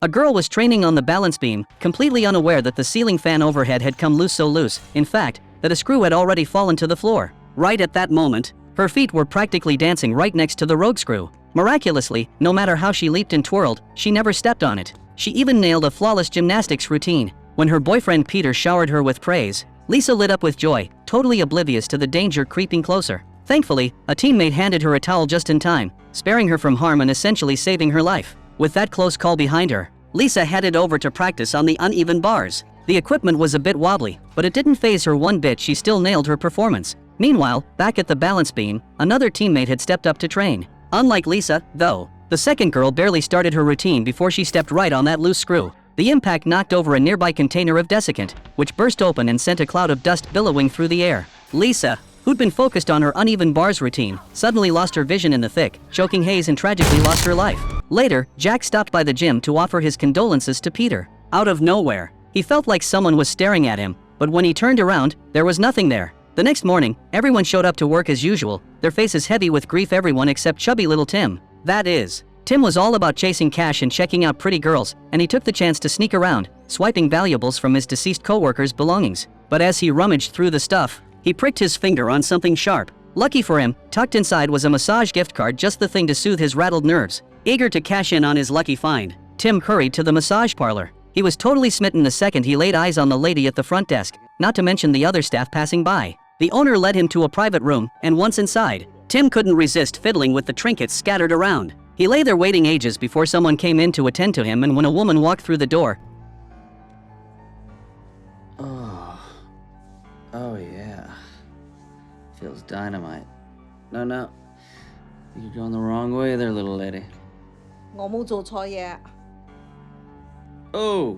A girl was training on the balance beam, completely unaware that the ceiling fan overhead had come loose, so loose, in fact, that a screw had already fallen to the floor. Right at that moment, her feet were practically dancing right next to the rogue screw. Miraculously, no matter how she leaped and twirled, she never stepped on it. She even nailed a flawless gymnastics routine. When her boyfriend Peter showered her with praise, Lisa lit up with joy, totally oblivious to the danger creeping closer. Thankfully, a teammate handed her a towel just in time, sparing her from harm and essentially saving her life. With that close call behind her, Lisa headed over to practice on the uneven bars. The equipment was a bit wobbly, but it didn't faze her one bit. She still nailed her performance. Meanwhile, back at the balance beam, another teammate had stepped up to train. Unlike Lisa, though, the second girl barely started her routine before she stepped right on that loose screw. The impact knocked over a nearby container of desiccant, which burst open and sent a cloud of dust billowing through the air. Lisa, who'd been focused on her uneven bars routine, suddenly lost her vision in the thick, choking haze and tragically lost her life. Later, Jack stopped by the gym to offer his condolences to Peter. Out of nowhere, he felt like someone was staring at him, but when he turned around, there was nothing there. The next morning, everyone showed up to work as usual, their faces heavy with grief, everyone except chubby little Tim. That is, Tim was all about chasing cash and checking out pretty girls, and he took the chance to sneak around, swiping valuables from his deceased coworkers' belongings. But as he rummaged through the stuff, he pricked his finger on something sharp. Lucky for him, tucked inside was a massage gift card, just the thing to soothe his rattled nerves. Eager to cash in on his lucky find, Tim hurried to the massage parlor. He was totally smitten the second he laid eyes on the lady at the front desk, not to mention the other staff passing by. The owner led him to a private room, and once inside, Tim couldn't resist fiddling with the trinkets scattered around. He lay there waiting ages before someone came in to attend to him, and when a woman walked through the door, Oh yeah. Feels dynamite. No. You're going the wrong way there, little lady. 我冇做錯嘢。 Oh!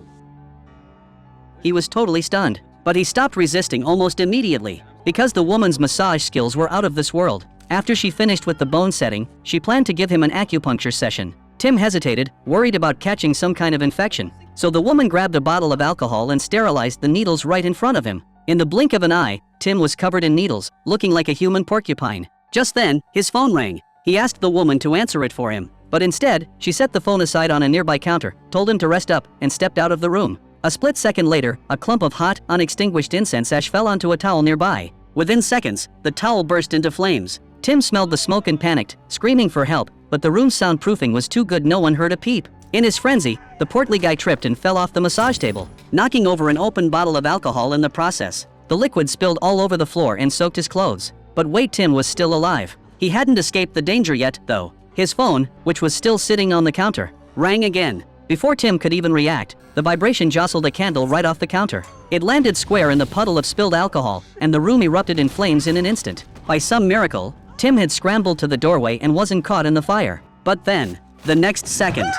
he was totally stunned. But he stopped resisting almost immediately, because the woman's massage skills were out of this world. After she finished with the bone setting, she planned to give him an acupuncture session. Tim hesitated, worried about catching some kind of infection. So the woman grabbed a bottle of alcohol and sterilized the needles right in front of him. In the blink of an eye, Tim was covered in needles, looking like a human porcupine. Just then, his phone rang. He asked the woman to answer it for him, but instead, she set the phone aside on a nearby counter, told him to rest up, and stepped out of the room. A split second later, a clump of hot, unextinguished incense ash fell onto a towel nearby. Within seconds, the towel burst into flames. Tim smelled the smoke and panicked, screaming for help, but the room's soundproofing was too good, no one heard a peep. In his frenzy, the portly guy tripped and fell off the massage table, knocking over an open bottle of alcohol in the process. The liquid spilled all over the floor and soaked his clothes. But wait, Tim was still alive. He hadn't escaped the danger yet, though. His phone, which was still sitting on the counter, rang again. Before Tim could even react, the vibration jostled a candle right off the counter. It landed square in the puddle of spilled alcohol, and the room erupted in flames in an instant. By some miracle, Tim had scrambled to the doorway and wasn't caught in the fire. But then, the next second,